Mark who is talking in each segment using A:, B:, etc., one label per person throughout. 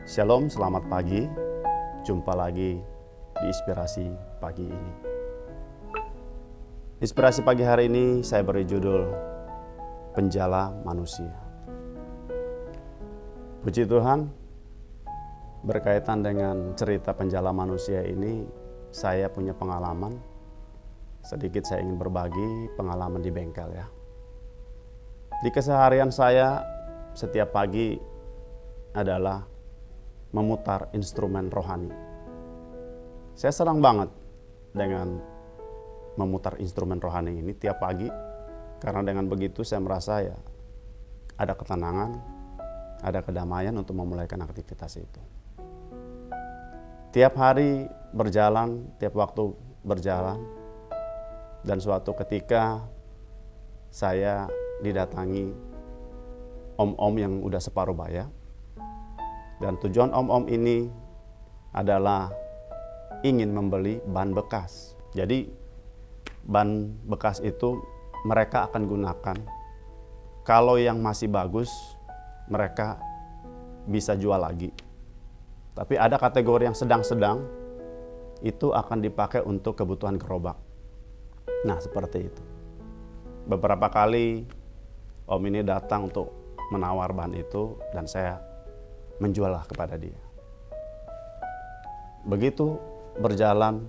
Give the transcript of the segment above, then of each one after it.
A: Shalom, selamat pagi. Jumpa lagi di Inspirasi Pagi ini. Inspirasi pagi hari ini saya beri judul Penjala Manusia. Puji Tuhan, berkaitan dengan cerita penjala manusia ini, saya punya pengalaman. Sedikit saya ingin berbagi pengalaman di bengkel ya. Di keseharian saya, setiap pagi adalah memutar instrumen rohani. Saya senang banget dengan memutar instrumen rohani ini tiap pagi, karena dengan begitu saya merasa ya ada ketenangan, ada kedamaian untuk memulaikan aktivitas itu. Tiap hari berjalan, tiap waktu berjalan, dan suatu ketika saya didatangi om-om yang udah separuh baya. Dan tujuan om-om ini adalah ingin membeli ban bekas. Jadi ban bekas itu mereka akan gunakan. Kalau yang masih bagus, mereka bisa jual lagi. Tapi ada kategori yang sedang-sedang, itu akan dipakai untuk kebutuhan gerobak. Nah, seperti itu. Beberapa kali om ini datang untuk menawar ban itu, dan saya menjuallah kepada dia. Begitu berjalan,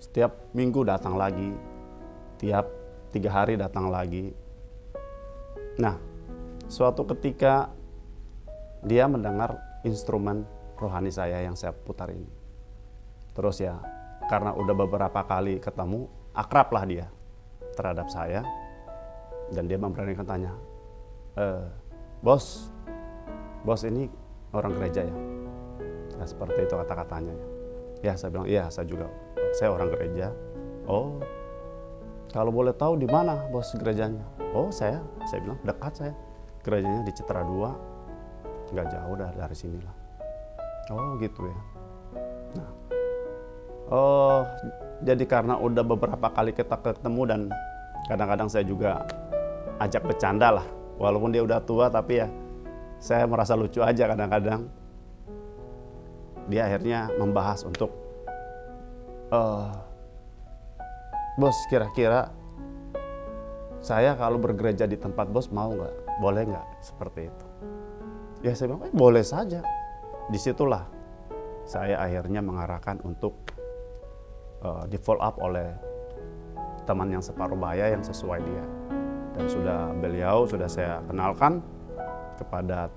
A: setiap minggu datang lagi, tiap 3 hari datang lagi. Nah, suatu ketika dia mendengar instrumen rohani saya yang saya putar ini. Terus ya, karena udah beberapa kali ketemu, akrablah dia terhadap saya. Dan dia memberanikan tanya, Bos ini orang gereja ya? Nah, seperti itu kata-katanya. Ya, saya bilang, iya saya juga, saya orang gereja. Oh, kalau boleh tahu di mana bos gerejanya? Oh, saya bilang dekat saya. Gerejanya di Citra 2, nggak jauh dari sini lah. Oh gitu ya. Nah, jadi karena udah beberapa kali kita ketemu, dan kadang-kadang saya juga ajak bercanda lah. Walaupun dia udah tua, tapi ya saya merasa lucu aja kadang-kadang. Dia akhirnya membahas untuk, Bos, kira-kira saya kalau bergereja di tempat bos mau nggak? Boleh nggak? Seperti itu. Ya saya bilang, boleh saja. Disitulah saya akhirnya mengarahkan untuk di follow up oleh teman yang separuh baya yang sesuai dia. Dan beliau sudah saya kenalkan kepada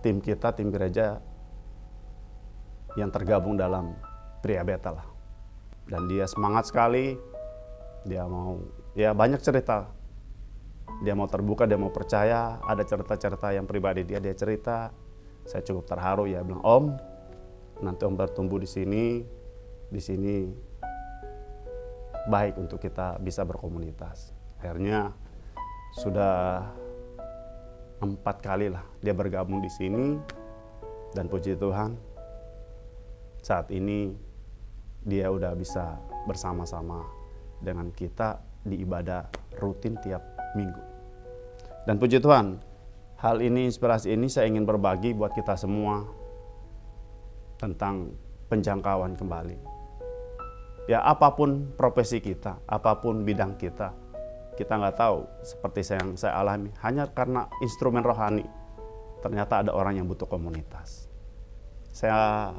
A: tim kita, tim gereja yang tergabung dalam Pria Beta lah. Dan dia semangat sekali, dia mau, ya banyak cerita. Dia mau terbuka, dia mau percaya, ada cerita-cerita yang pribadi dia cerita. Saya cukup terharu ya, bilang, Om, nanti Om bertumbuh di sini baik untuk kita bisa berkomunitas. Akhirnya sudah 4 kali lah dia bergabung di sini, dan puji Tuhan saat ini dia udah bisa bersama-sama dengan kita di ibadah rutin tiap minggu. Dan puji Tuhan, hal ini, inspirasi ini saya ingin berbagi buat kita semua tentang penjangkauan kembali. Ya, apapun profesi kita, apapun bidang kita nggak tahu, seperti yang saya alami, hanya karena instrumen rohani, ternyata ada orang yang butuh komunitas. Saya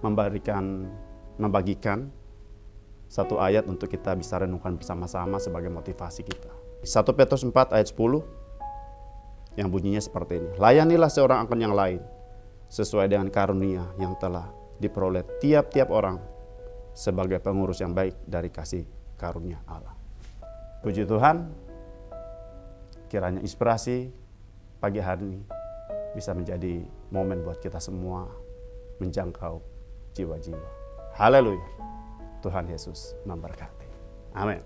A: membagikan satu ayat untuk kita bisa renungkan bersama-sama sebagai motivasi kita. 1 Petrus 4 ayat 10 yang bunyinya seperti ini. Layanilah seorang akan yang lain sesuai dengan karunia yang telah diperoleh tiap-tiap orang sebagai pengurus yang baik dari kasih karunia Allah. Puji Tuhan, kiranya inspirasi pagi hari ini bisa menjadi momen buat kita semua menjangkau jiwa-jiwa. Haleluya. Tuhan Yesus memberkati. Amin.